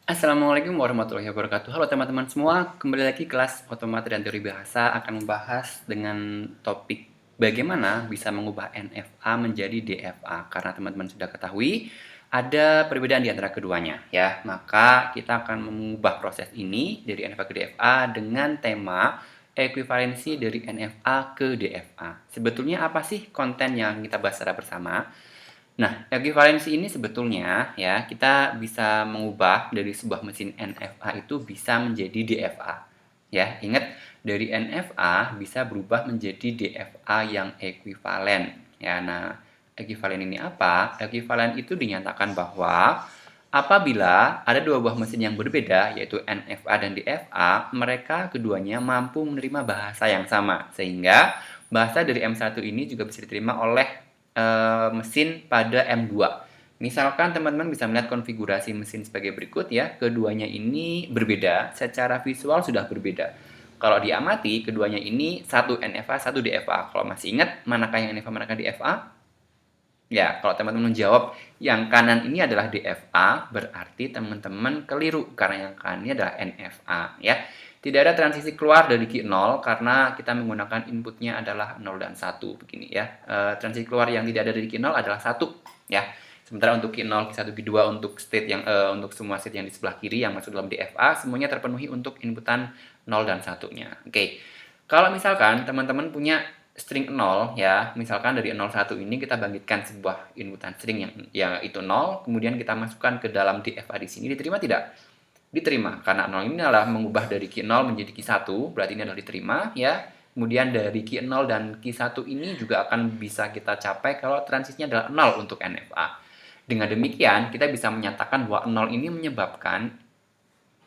Assalamualaikum warahmatullahi wabarakatuh. Halo teman-teman semua, kembali lagi kelas otomatis dan teori bahasa akan membahas dengan topik bagaimana bisa mengubah NFA menjadi DFA. Karena teman-teman sudah ketahui ada perbedaan di antara keduanya ya. Maka kita akan mengubah proses ini dari NFA ke DFA dengan tema ekuivalensi dari NFA ke DFA. Sebetulnya apa sih konten yang kita bahas secara bersama? Nah, ekuivalensi ini sebetulnya ya kita bisa mengubah dari sebuah mesin NFA itu bisa menjadi DFA. Ya, ingat dari NFA bisa berubah menjadi DFA yang ekuivalen. Ya, nah, ekuivalen ini apa? Ekuivalen itu dinyatakan bahwa apabila ada dua buah mesin yang berbeda yaitu NFA dan DFA, mereka keduanya mampu menerima bahasa yang sama sehingga bahasa dari M1 ini juga bisa diterima oleh mesin pada M2. Misalkan teman-teman bisa melihat konfigurasi mesin sebagai berikut ya. Keduanya ini berbeda, secara visual sudah berbeda. Kalau diamati, keduanya ini satu NFA, satu DFA. Kalau masih ingat manakah yang NFA, manakah DFA? Ya, kalau teman-teman menjawab yang kanan ini adalah DFA, berarti teman-teman keliru karena yang kanan ini adalah NFA ya. Tidak ada transisi keluar dari Q0 karena kita menggunakan inputnya adalah 0 dan 1 begini ya. Transisi keluar yang tidak ada dari Q0 adalah 1 ya. Sementara untuk Q0, Q1, Q2 untuk state yang untuk semua state yang di sebelah kiri yang masuk dalam DFA semuanya terpenuhi untuk inputan 0 dan 1-nya. Oke. Kalau misalkan teman-teman punya string 0 ya, misalkan dari 01 ini kita bangkitkan sebuah inputan string yang itu 0, kemudian kita masukkan ke dalam DFA di sini, diterima tidak? Diterima, karena 0 ini adalah mengubah dari Q0 menjadi Q1, berarti ini adalah diterima ya. Kemudian dari Q0 dan Q1 ini juga akan bisa kita capai kalau transisinya adalah 0 untuk NFA. Dengan demikian, kita bisa menyatakan bahwa 0 ini menyebabkan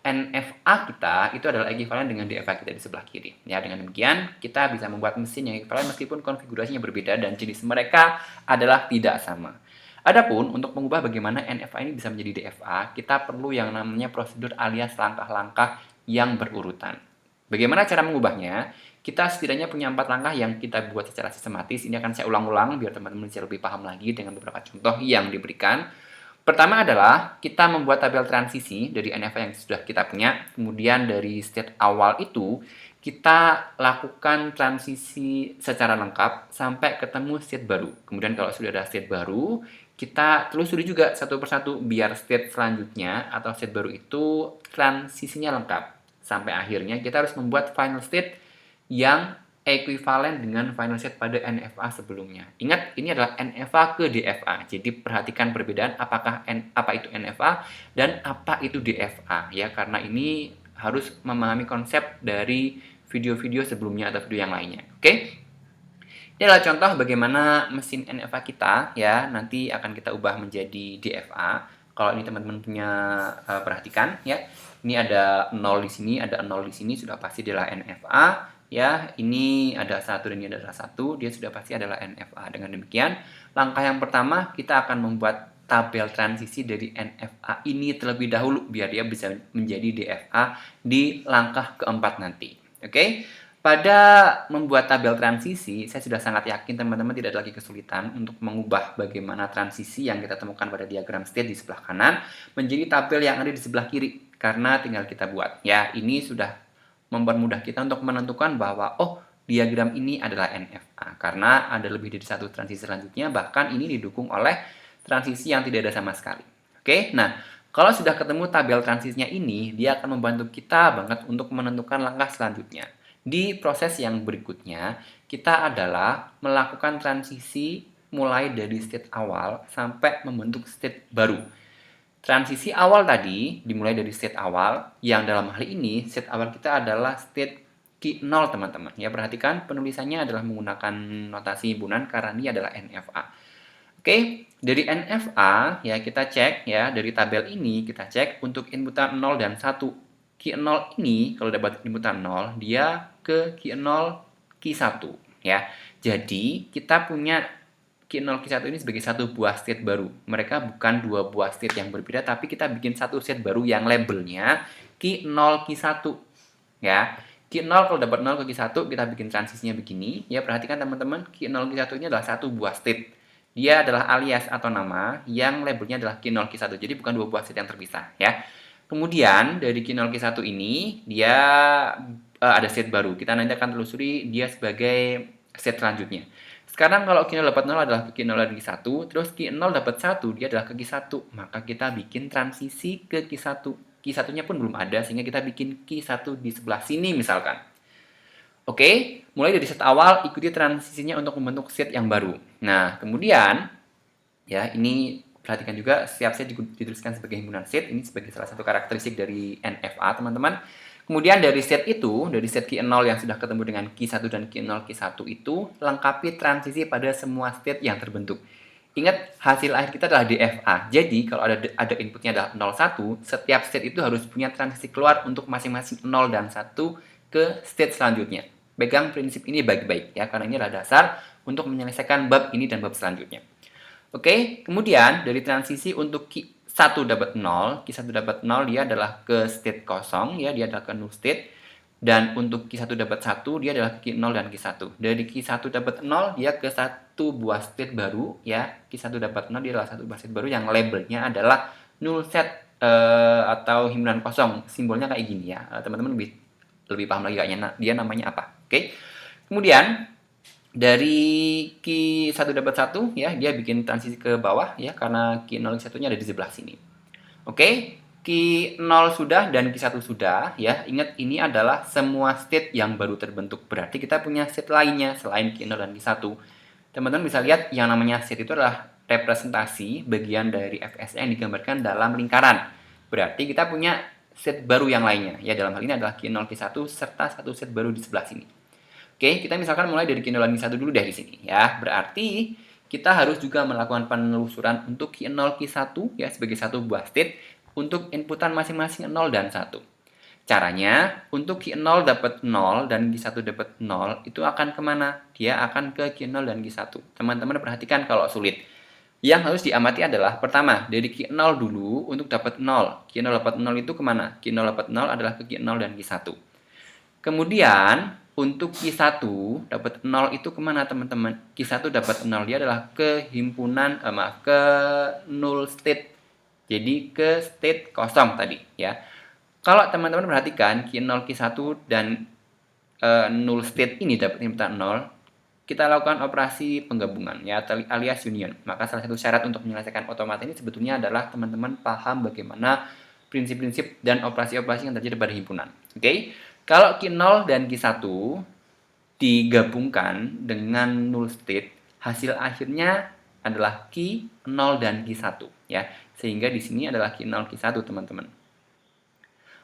NFA kita itu adalah ekuivalen dengan DFA kita di sebelah kiri. Ya, dengan demikian kita bisa membuat mesin yang ekuivalen meskipun konfigurasinya berbeda dan jenis mereka adalah tidak sama. Adapun untuk mengubah bagaimana NFA ini bisa menjadi DFA, kita perlu yang namanya prosedur alias langkah-langkah yang berurutan. Bagaimana cara mengubahnya? Kita setidaknya punya 4 langkah yang kita buat secara sistematis. Ini akan saya ulang-ulang biar teman-teman bisa lebih paham lagi dengan beberapa contoh yang diberikan. Pertama adalah kita membuat tabel transisi dari NFA yang sudah kita punya. Kemudian dari state awal itu kita lakukan transisi secara lengkap sampai ketemu state baru. Kemudian kalau sudah ada state baru, kita telusuri juga satu persatu biar state selanjutnya atau state baru itu transisinya lengkap. Sampai akhirnya kita harus membuat final state yang ekuivalen dengan final state pada NFA sebelumnya. Ingat, ini adalah NFA ke DFA. Jadi perhatikan perbedaan apa itu NFA dan apa itu DFA ya, karena ini harus memahami konsep dari video-video sebelumnya atau video yang lainnya. Oke? Ini adalah contoh bagaimana mesin NFA kita ya nanti akan kita ubah menjadi DFA. Kalau ini teman-teman punya perhatikan ya. Ini ada 0 di sini, ada 0 di sini, sudah pasti adalah NFA ya. Ini ada 1 dan ini adalah 1, dia sudah pasti adalah NFA. Dengan demikian, langkah yang pertama kita akan membuat tabel transisi dari NFA ini terlebih dahulu biar dia bisa menjadi DFA di langkah keempat nanti. Oke? Pada membuat tabel transisi, saya sudah sangat yakin teman-teman tidak ada lagi kesulitan untuk mengubah bagaimana transisi yang kita temukan pada diagram state di sebelah kanan menjadi tabel yang ada di sebelah kiri, karena tinggal kita buat. Ya, ini sudah mempermudah kita untuk menentukan bahwa diagram ini adalah NFA karena ada lebih dari satu transisi selanjutnya, bahkan ini didukung oleh transisi yang tidak ada sama sekali. Oke, nah kalau sudah ketemu tabel transisinya ini, dia akan membantu kita banget untuk menentukan langkah selanjutnya. Di proses yang berikutnya, kita adalah melakukan transisi mulai dari state awal sampai membentuk state baru. Transisi awal tadi dimulai dari state awal, yang dalam hal ini state awal kita adalah state Q0 teman-teman. Ya, perhatikan penulisannya adalah menggunakan notasi himpunan karena ini adalah NFA. Oke, dari NFA ya kita cek ya, dari tabel ini kita cek untuk inputan 0 dan 1. Q0 ini kalau dapat inputan 0, dia ke Q0 Q1 ya. Jadi, kita punya Q0 Q1 ini sebagai satu buah state baru. Mereka bukan dua buah state yang berbeda, tapi kita bikin satu state baru yang labelnya Q0 Q1 ya. Q0 kalau dapat 0 ke Q1 kita bikin transisinya begini ya. Perhatikan teman-teman, Q0 Q1 ini adalah satu buah state. Dia adalah alias atau nama yang labelnya adalah Q0 Q1. Jadi bukan dua buah state yang terpisah ya. Kemudian dari Q0 Q1 ini dia ada state baru. Kita nanti akan telusuri dia sebagai state selanjutnya. Sekarang kalau Q0 dapat 0 adalah ke Q0 dan Q1, terus Q0 dapat 1 dia adalah ke Q1. Maka kita bikin transisi ke Q1. Q1-nya pun belum ada sehingga kita bikin Q1 di sebelah sini misalkan. Oke, mulai dari set awal ikuti transisinya untuk membentuk set yang baru. Nah, kemudian ya ini perhatikan juga setiap set dituliskan sebagai himpunan set. Ini sebagai salah satu karakteristik dari NFA, teman-teman. Kemudian dari set itu, dari set Q0 yang sudah ketemu dengan Q1 dan Q0 Q1 itu, lengkapi transisi pada semua state yang terbentuk. Ingat, hasil akhir kita adalah DFA. Jadi, kalau ada inputnya adalah 0, 1, setiap state itu harus punya transisi keluar untuk masing-masing 0 dan 1 ke state selanjutnya. Pegang prinsip ini baik-baik ya, karena ini adalah dasar untuk menyelesaikan bab ini dan bab selanjutnya. Oke, kemudian dari transisi untuk Q1 dapat 0, Q1 dapat 0 dia adalah ke state kosong ya, dia adalah ke null state. Dan untuk Q1 dapat 1 dia adalah ke Q0 dan Q1. Dari Q1 dapat 0 dia ke satu buah state baru ya. Q1 dapat 0 dia adalah satu buah state baru yang labelnya adalah null set atau himpunan kosong. Simbolnya kayak gini ya. Teman-teman lebih paham lagi kayaknya dia namanya apa. Oke. Kemudian dari Q1 dapat 1 ya, dia bikin transisi ke bawah ya karena Q0 Q1-nya ada di sebelah sini. Oke, Q0 sudah dan Q1 sudah ya. Ingat ini adalah semua state yang baru terbentuk. Berarti kita punya state lainnya selain Q0 dan Q1. Teman-teman bisa lihat yang namanya state itu adalah representasi bagian dari FSE yang digambarkan dalam lingkaran. Berarti kita punya set baru yang lainnya. Ya, dalam hal ini adalah Q0 Q1 serta satu set baru di sebelah sini. Oke, kita misalkan mulai dari Q0 dan Q1 dulu deh di sini ya. Berarti kita harus juga melakukan penelusuran untuk Q0 Q1 ya sebagai satu buah state untuk inputan masing-masing 0 dan 1. Caranya, untuk Q0 dapat 0 dan Q1 dapat 0 itu akan kemana? Dia akan ke Q0 dan Q1. Teman-teman perhatikan kalau sulit. Yang harus diamati adalah pertama, dari Q0 dulu untuk dapat 0. Q0 dapat 0 itu kemana? Q0 dapat 0 adalah ke Q0 dan Q1. Kemudian, untuk Q1 dapat 0 itu kemana teman-teman? Q1 dapat 0 dia adalah ke himpunan, ke null state. Jadi ke state kosong tadi ya. Kalau teman-teman perhatikan Q0, Q1 dan null state ini dapat inputan 0, kita lakukan operasi penggabungan ya alias union. Maka salah satu syarat untuk menyelesaikan otomatis ini sebetulnya adalah teman-teman paham bagaimana prinsip-prinsip dan operasi-operasi yang terjadi pada himpunan. Oke. Kalau Q0 dan Q1 digabungkan dengan null state, hasil akhirnya adalah Q0 dan Q1 ya. Sehingga di sini adalah Q0 Q1 teman-teman.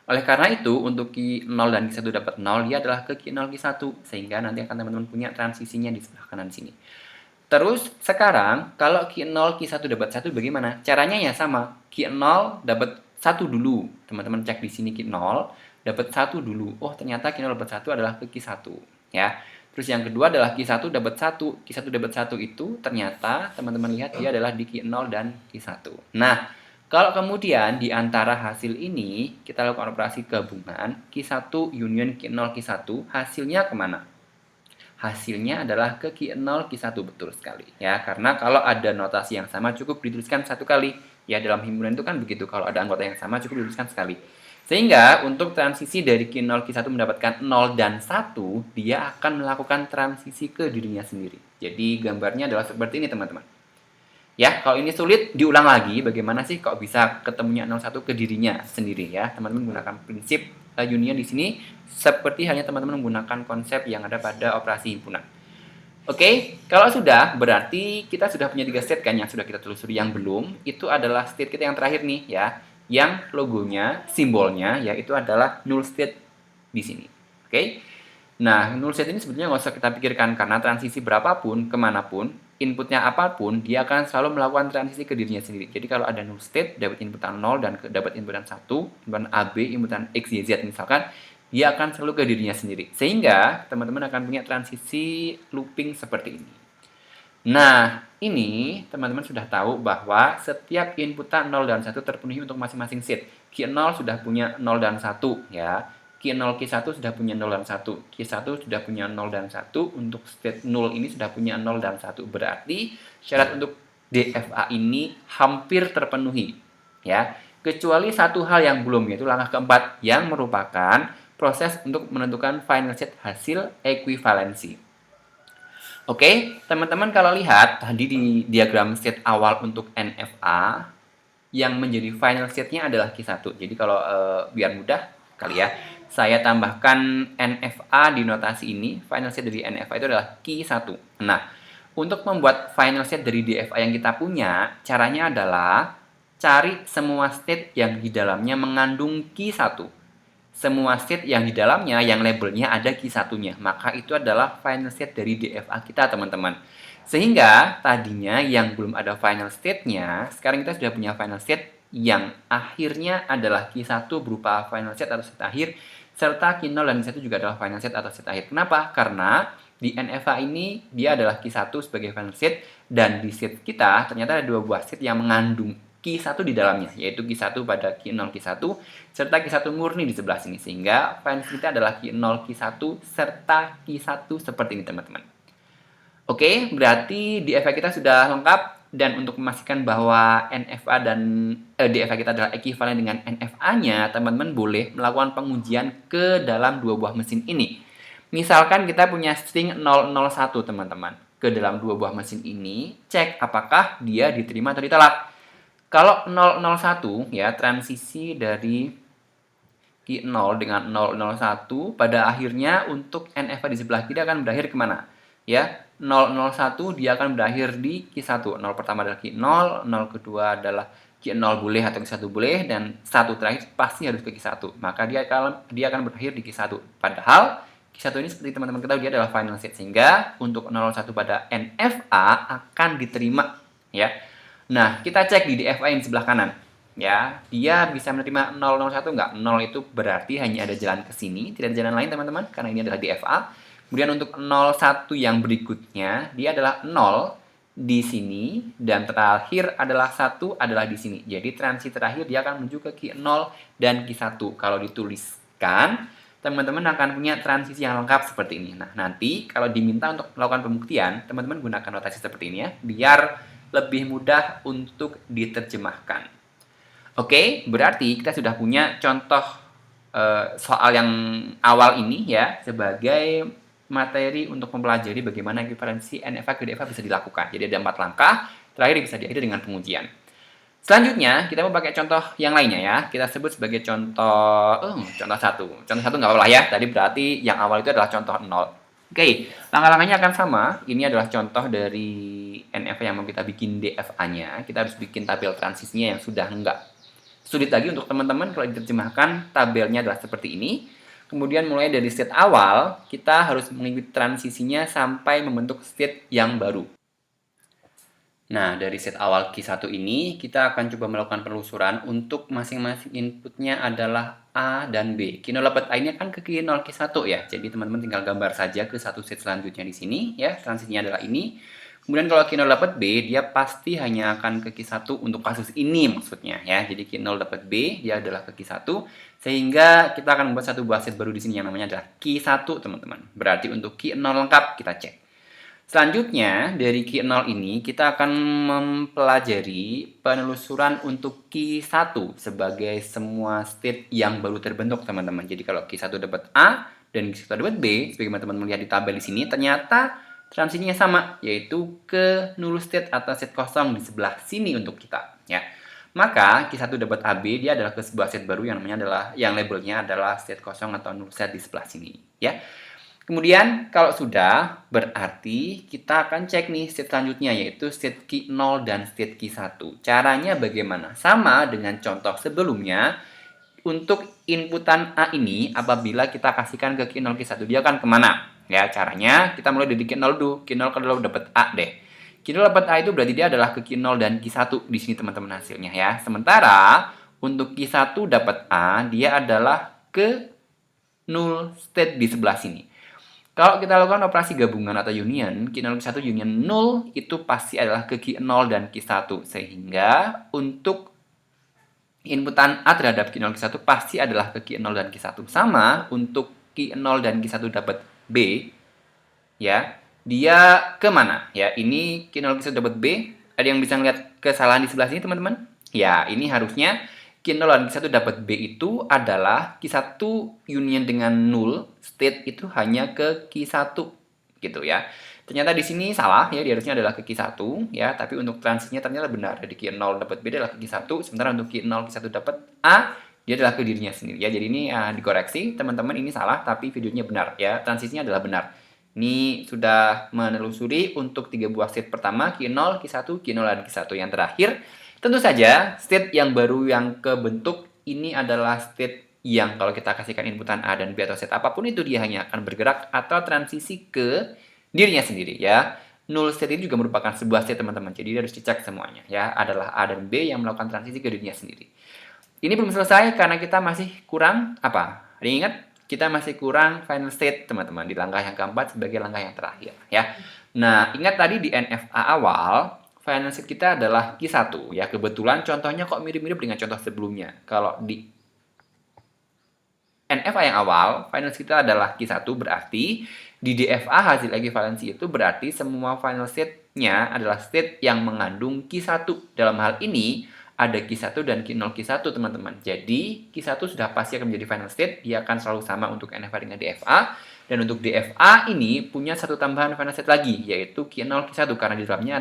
Oleh karena itu, untuk Q0 dan Q1 dapat 0, dia adalah ke Q0 Q1 sehingga nanti akan teman-teman punya transisinya di sebelah kanan sini. Terus sekarang kalau Q0 Q1 dapat 1 bagaimana? Caranya ya sama. Q0 dapat 1 dulu. Teman-teman cek di sini Q0 dapat 1 dulu. Oh, ternyata Q0 dapat 1 adalah ke Q1 ya. Terus yang kedua adalah Q1 dapat 1. Q1 dapat 1 itu ternyata teman-teman lihat dia adalah di Q0 dan Q1. Nah, kalau kemudian di antara hasil ini kita lakukan operasi gabungan Q1 union Q0 Q1, hasilnya kemana? Hasilnya adalah ke Q0 Q1 betul sekali ya, karena kalau ada notasi yang sama cukup dituliskan satu kali ya, dalam himpunan itu kan begitu, kalau ada anggota yang sama cukup dituliskan sekali. Sehingga untuk transisi dari Q0 Q1 mendapatkan 0 dan 1, dia akan melakukan transisi ke dirinya sendiri. Jadi gambarnya adalah seperti ini teman-teman. Ya, kalau ini sulit diulang lagi bagaimana sih kok bisa ketemunya 01 ke dirinya sendiri ya. Teman-teman menggunakan prinsip union di sini seperti hanya teman-teman menggunakan konsep yang ada pada operasi himpunan. Oke, kalau sudah berarti kita sudah punya 3 state kan yang sudah kita telusuri. Yang belum itu adalah state kita yang terakhir nih ya, yang logonya, simbolnya yaitu adalah null state di sini. Oke. Nah, null state ini sebetulnya nggak usah kita pikirkan karena transisi berapapun, kemanapun, inputnya apapun, dia akan selalu melakukan transisi ke dirinya sendiri. Jadi kalau ada null state, dapat inputan 0 dan dapat inputan 1, inputan AB, inputan X, Y, Z misalkan, dia akan selalu ke dirinya sendiri. Sehingga teman-teman akan punya transisi looping seperti ini. Nah, ini teman-teman sudah tahu bahwa setiap inputan 0 dan 1 terpenuhi untuk masing-masing state. Q0 sudah punya 0 dan 1 ya. Q0 Q1 sudah punya 0 dan 1. Q1 sudah punya 0 dan 1. Untuk state 0 ini sudah punya 0 dan 1. Berarti syarat untuk DFA ini hampir terpenuhi. Ya. kecuali satu hal yang belum, yaitu langkah keempat yang merupakan proses untuk menentukan final state hasil ekuivalensi. Oke, teman-teman kalau lihat tadi di diagram state awal untuk NFA, yang menjadi final state-nya adalah Q1. Jadi kalau biar mudah kali ya, saya tambahkan NFA di notasi ini. Final state dari NFA itu adalah Q1. Nah, untuk membuat final state dari DFA yang kita punya, caranya adalah cari semua state yang di dalamnya mengandung Q1. Semua state yang di dalamnya, yang labelnya ada Q1-nya. Maka itu adalah final state dari DFA kita, teman-teman. Sehingga tadinya yang belum ada final state-nya, sekarang kita sudah punya final state yang akhirnya adalah Q1 berupa final state atau state akhir, serta Q0 dan Q1 juga adalah final state atau state akhir. Kenapa? Karena di NFA ini dia adalah Q1 sebagai final state, dan di state kita ternyata ada dua buah state yang mengandung Q1 di dalamnya, yaitu Q1 pada Q0 Q1 serta Q1 murni di sebelah sini, sehingga final state kita adalah Q0 Q1 serta Q1 seperti ini, teman-teman. Oke, berarti DFA kita sudah lengkap, dan untuk memastikan bahwa NFA dan DFA kita adalah ekuivalen dengan NFA-nya, teman-teman boleh melakukan pengujian ke dalam dua buah mesin ini. Misalkan kita punya string 001, teman-teman. Ke dalam dua buah mesin ini, cek apakah dia diterima atau ditolak. Kalau 001 ya, transisi dari Q0 dengan 001 pada akhirnya untuk NFA di sebelah kiri akan berakhir kemana? Ya, 001 dia akan berakhir di Q1. 0 pertama adalah Q0, 0 kedua adalah Q0 boleh atau Q1 boleh, dan 1 terakhir pasti harus ke Q1. Maka dia akan berakhir di Q1. Padahal Q1 ini seperti teman-teman ketahui dia adalah final state, sehingga untuk 01 pada NFA akan diterima ya. Nah, kita cek di DFA yang di sebelah kanan. Ya, dia bisa menerima 001 nggak? 0 itu berarti hanya ada jalan ke sini, tidak ada jalan lain, teman-teman, karena ini adalah DFA. Kemudian untuk 01 yang berikutnya, dia adalah 0 di sini, dan terakhir adalah 1 adalah di sini. Jadi transisi terakhir dia akan menuju ke Q0 dan Q1. Kalau dituliskan, teman-teman akan punya transisi yang lengkap seperti ini. Nah, nanti kalau diminta untuk melakukan pembuktian, teman-teman gunakan notasi seperti ini ya, biar lebih mudah untuk diterjemahkan. Oke, berarti kita sudah punya contoh soal yang awal ini ya, sebagai materi untuk mempelajari bagaimana ekuivalensi NFA ke DFA bisa dilakukan. Jadi ada 4 langkah, terakhir bisa diakhiri dengan pengujian. Selanjutnya, kita mau pakai contoh yang lainnya ya. Kita sebut sebagai contoh 1. Contoh 1 nggak apa-apa ya, tadi berarti yang awal itu adalah contoh 0. Oke, langkah-langkahnya akan sama. Ini adalah contoh dari NFA yang mau kita bikin DFA-nya. Kita harus bikin tabel transisinya yang sudah nggak sulit lagi untuk teman-teman. Kalau diterjemahkan, tabelnya adalah seperti ini. Kemudian mulai dari state awal, kita harus mengikuti transisinya sampai membentuk state yang baru. Nah, dari set awal Q1 ini, kita akan coba melakukan penelusuran untuk masing-masing inputnya adalah A dan B. Q0 dapat A ini kan ke Q0 Q1 ya. Jadi teman-teman tinggal gambar saja ke satu set selanjutnya di sini ya. Transisinya adalah ini. Kemudian kalau Q0 dapat B, dia pasti hanya akan ke Q1 untuk kasus ini maksudnya ya. Jadi Q0 dapat B, dia adalah ke Q1. Sehingga kita akan membuat satu buah set baru di sini yang namanya adalah Q1, teman-teman. Berarti untuk Q0 lengkap kita cek. Selanjutnya, dari Q0 ini kita akan mempelajari penelusuran untuk Q1 sebagai semua state yang baru terbentuk, teman-teman. Jadi kalau Q1 dapat A dan Q1 dapat B, sebagaimana teman-teman lihat di tabel di sini, ternyata transisinya sama, yaitu ke null state atau state kosong di sebelah sini untuk kita. Ya. Maka Q1 dapat AB, dia adalah ke sebuah state baru yang namanya adalah, yang labelnya adalah state kosong atau null state di sebelah sini. Ya. Kemudian kalau sudah, berarti kita akan cek nih state selanjutnya, yaitu state Q0 dan state Q1. Caranya bagaimana? Sama dengan contoh sebelumnya, untuk inputan A ini, apabila kita kasihkan ke Q0 Q1, dia akan kemana? Ya, caranya kita mulai dari Q0 dulu. Q0 kalau dapat A deh. Q0 dapat A itu berarti dia adalah ke Q0 dan Q1 di sini, teman-teman, hasilnya ya. Sementara untuk Q1 dapat A, dia adalah ke null state di sebelah sini. Kalau kita lakukan operasi gabungan atau union, Q0 Q1 union 0 itu pasti adalah ke Q0 dan Q1. Sehingga untuk inputan A terhadap Q0 Q1 pasti adalah ke Q0 dan Q1. Sama untuk Q0 dan Q1 dapat B, ya, dia kemana? Ya, ini Q0 Q1 dapat B. Ada yang bisa melihat kesalahan di sebelah sini, teman-teman? Ya, ini harusnya Q0 dan Q1 dapat B itu adalah Q1 union dengan null, state itu hanya ke Q1 gitu ya. Ternyata di sini salah ya, harusnya adalah ke Q1 ya, tapi untuk transisinya ternyata benar. Jadi Q0 dapat B adalah ke Q1, sementara untuk Q0 Q1 dapat A dia adalah ke dirinya sendiri ya. Jadi ini dikoreksi teman-teman, ini salah tapi videonya benar ya. Transisinya adalah benar. Ini sudah menelusuri untuk 3 buah state pertama, Q0, Q1, Q0 dan Q1. Yang terakhir, tentu saja state yang baru yang kebentuk ini adalah state yang kalau kita kasihkan inputan A dan B atau state apapun itu dia hanya akan bergerak atau transisi ke dirinya sendiri ya. Null state ini juga merupakan sebuah state teman-teman. Jadi harus dicek semuanya ya. Adalah A dan B yang melakukan transisi ke dirinya sendiri. Ini belum selesai karena kita masih kurang apa? Ingat, kita masih kurang final state teman-teman di langkah yang keempat sebagai langkah yang terakhir ya. Nah, ingat tadi di NFA awal final state kita adalah Q1 ya. Kebetulan contohnya kok mirip-mirip dengan contoh sebelumnya. Kalau di NFA yang awal, final state kita adalah Q1 berarti di DFA hasil ekivalensi itu berarti semua final state-nya adalah state yang mengandung Q1. Dalam hal ini ada Q1 dan Q0 Q1 teman-teman. Jadi Q1 sudah pasti akan menjadi final state, dia akan selalu sama untuk NFA dengan DFA. Dan untuk DFA ini punya satu tambahan final state lagi, yaitu Q0 Q1 karena di dalamnya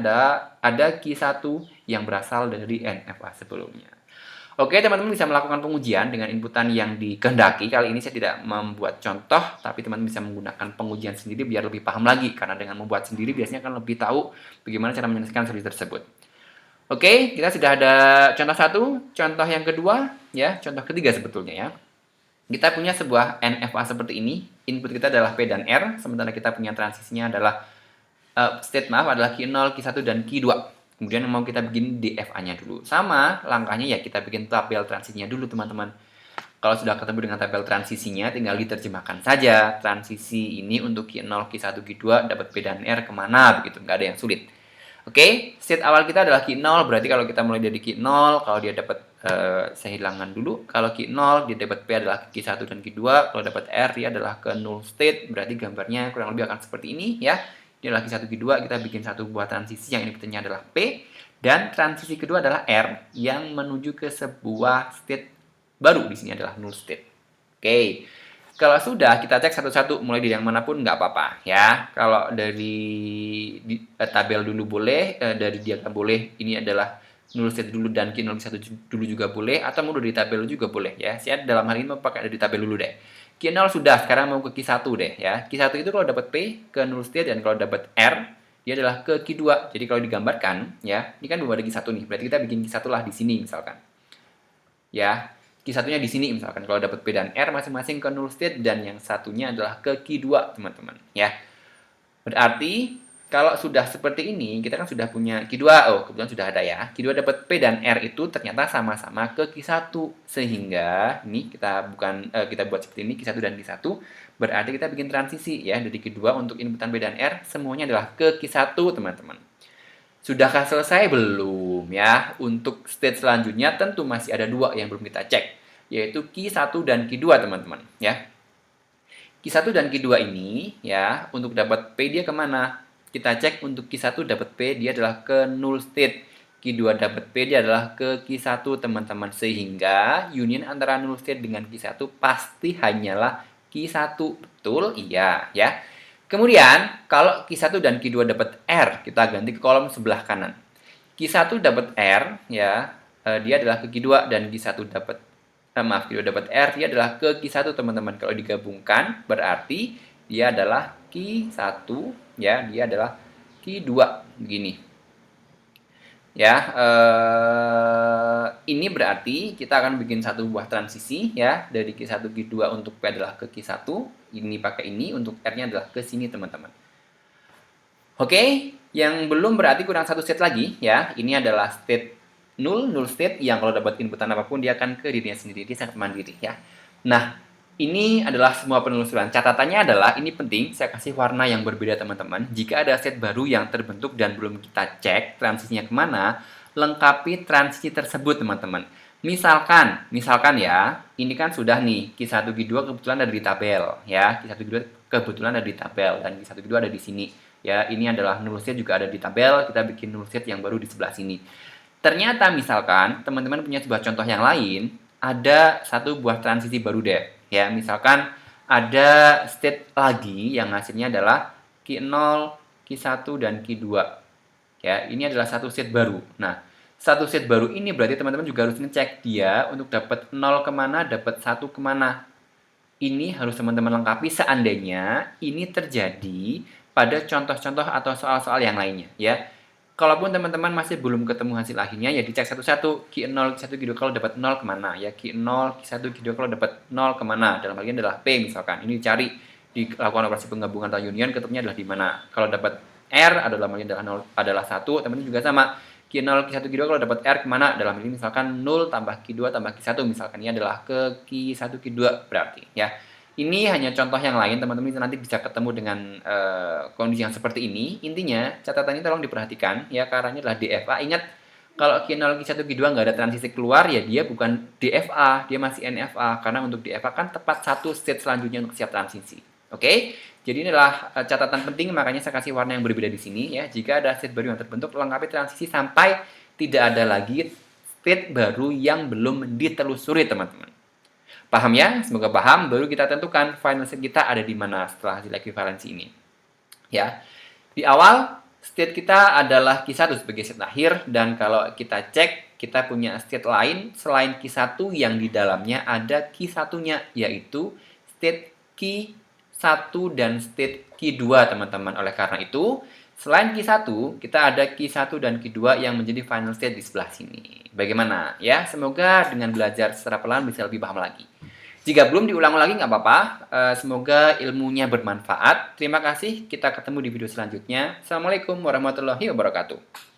ada Q1 yang berasal dari NFA sebelumnya. Oke, teman-teman bisa melakukan pengujian dengan inputan yang dikehendaki. Kali ini saya tidak membuat contoh, tapi teman-teman bisa menggunakan pengujian sendiri biar lebih paham lagi. Karena dengan membuat sendiri biasanya akan lebih tahu bagaimana cara menyelesaikan solusi tersebut. Oke, kita sudah ada contoh satu, contoh yang kedua, ya, contoh ketiga sebetulnya ya. Kita punya sebuah NFA seperti ini. Input kita adalah P dan R, sementara kita punya transisinya adalah adalah Q0, Q1, dan Q2. Kemudian mau kita bikin DFA-nya dulu. Sama langkahnya ya kita bikin tabel transisinya dulu teman-teman. Kalau sudah ketemu dengan tabel transisinya tinggal diterjemahkan saja. Transisi ini untuk Q0, Q1, Q2 dapat P dan R kemana begitu. Nggak ada yang sulit. Oke, state awal kita adalah Q0. Berarti kalau kita mulai dari Q0, kalau dia dapat saya hilangkan dulu. Kalau Q0 dia dapat P adalah Q1 dan Q2. Kalau dapat R dia adalah ke null state. Berarti gambarnya kurang lebih akan seperti ini ya. Ini adalah Q1, Q2, kita bikin satu buah transisi yang inputnya adalah P, dan transisi kedua adalah R yang menuju ke sebuah state baru, di sini adalah null state. Oke, kalau sudah kita cek satu-satu, mulai dari yang manapun nggak apa-apa ya. Kalau dari tabel dulu boleh, dari diagram boleh, ini adalah null state dulu dan Q0 Q1 dulu juga boleh, atau mau dari tabel juga boleh ya. Saya dalam hal ini mau pakai dari tabel dulu deh. Q0 sudah, sekarang mau ke Q1 deh ya. Q1 itu kalau dapat P ke null state dan kalau dapat R dia adalah ke Q2. Jadi kalau digambarkan ya, ini kan belum ada Q1 nih. Berarti kita bikin Q1 lah di sini misalkan. Ya, Q1-nya di sini misalkan. Kalau dapat P dan R masing-masing ke null state dan yang satunya adalah ke Q2, teman-teman, ya. Berarti kalau sudah seperti ini, kita kan sudah punya Q2, kebetulan sudah ada ya. Q2 dapat P dan R itu ternyata sama-sama ke Q1. Sehingga ini kita buat seperti ini Q1 dan Q1, berarti kita bikin transisi ya dari Q2 untuk inputan P dan R semuanya adalah ke Q1, teman-teman. Sudahkah selesai? Belum ya. Untuk state selanjutnya tentu masih ada dua yang belum kita cek, yaitu Q1 dan Q2, teman-teman ya. Q1 dan Q2 ini ya, untuk dapat P dia kemana? Kita cek untuk Q1 dapat P dia adalah ke null state. Q2 dapat P dia adalah ke Q1, teman-teman. Sehingga union antara null state dengan Q1 pasti hanyalah Q1. Betul? Iya ya. Kemudian kalau Q1 dan Q2 dapat R, kita ganti ke kolom sebelah kanan. Q1 dapat R ya, dia adalah ke Q2 dan Q1 dapat Q2 dapat R, dia adalah ke Q1, teman-teman. Kalau digabungkan berarti dia adalah Q1 ya, dia adalah Q2 begini. Ya, ini berarti kita akan bikin satu buah transisi ya, dari Q1 Q2 untuk P adalah ke Q1, ini pakai ini, untuk R-nya adalah ke sini, teman-teman. Oke, yang belum berarti kurang satu state lagi ya. Ini adalah state null state yang kalau dapat inputan apapun dia akan ke dirinya sendiri, dia sangat mandiri ya. Nah, ini adalah semua penelusuran. Catatannya adalah ini penting, saya kasih warna yang berbeda, teman-teman. Jika ada set baru yang terbentuk dan belum kita cek transisinya kemana, lengkapi transisi tersebut, teman-teman. Misalkan ya, ini kan sudah nih, Q1, Q2 kebetulan ada di tabel ya. Q1, Q2 kebetulan ada di tabel dan Q1, Q2 ada di sini. Ya, ini adalah null state juga ada di tabel, kita bikin null state yang baru di sebelah sini. Ternyata misalkan teman-teman punya sebuah contoh yang lain, ada satu buah transisi baru deh. Ya, misalkan ada state lagi yang hasilnya adalah Q0, Q1, dan Q2. Ya, ini adalah satu state baru. Nah, satu state baru ini berarti teman-teman juga harus ngecek dia untuk dapat 0 kemana, dapat 1 kemana. Ini harus teman-teman lengkapi seandainya ini terjadi pada contoh-contoh atau soal-soal yang lainnya. Ya, kalaupun teman-teman masih belum ketemu hasil akhirnya, ya dicek satu-satu. Q0, Q1, Q2 kalau dapat 0 kemana? Ya, Q0, Q1, Q2 kalau dapat 0 kemana? Dalam hal ini adalah P misalkan. Ini dicari, dilakukan operasi penggabungan atau union, ketemunya adalah di mana. Kalau dapat R, dalam hal ini adalah 1, teman-teman juga sama. Q0, Q1, Q2 kalau dapat R kemana? Dalam hal ini misalkan 0 tambah Q2 tambah Q1, misalkan ini adalah ke Q1, Q2 berarti. Ya, ini hanya contoh yang lain, teman-teman nanti bisa ketemu dengan kondisi yang seperti ini. Intinya, catatan ini tolong diperhatikan, ya, karena ini adalah DFA. Ingat, kalau Q0, Q1, Q2 nggak ada transisi keluar, ya dia bukan DFA, dia masih NFA. Karena untuk DFA kan tepat satu state selanjutnya untuk siap transisi. Oke? Jadi ini adalah catatan penting, makanya saya kasih warna yang berbeda di sini. Ya, jika ada state baru yang terbentuk, lengkapi transisi sampai tidak ada lagi state baru yang belum ditelusuri, teman-teman. Paham ya? Semoga paham. Baru kita tentukan final state kita ada di mana setelah hasil ekuivalensi ini. Ya. Di awal, state kita adalah Q1 sebagai state akhir. Dan kalau kita cek, kita punya state lain selain Q1 yang di dalamnya ada Q1-nya, yaitu state Q1 dan state Q2, teman-teman. Oleh karena itu, selain Q1, kita ada Q1 dan Q2 yang menjadi final state di sebelah sini. Bagaimana? Ya, semoga dengan belajar secara pelan bisa lebih paham lagi. Jika belum diulang lagi nggak apa-apa. Semoga ilmunya bermanfaat. Terima kasih. Kita ketemu di video selanjutnya. Assalamualaikum warahmatullahi wabarakatuh.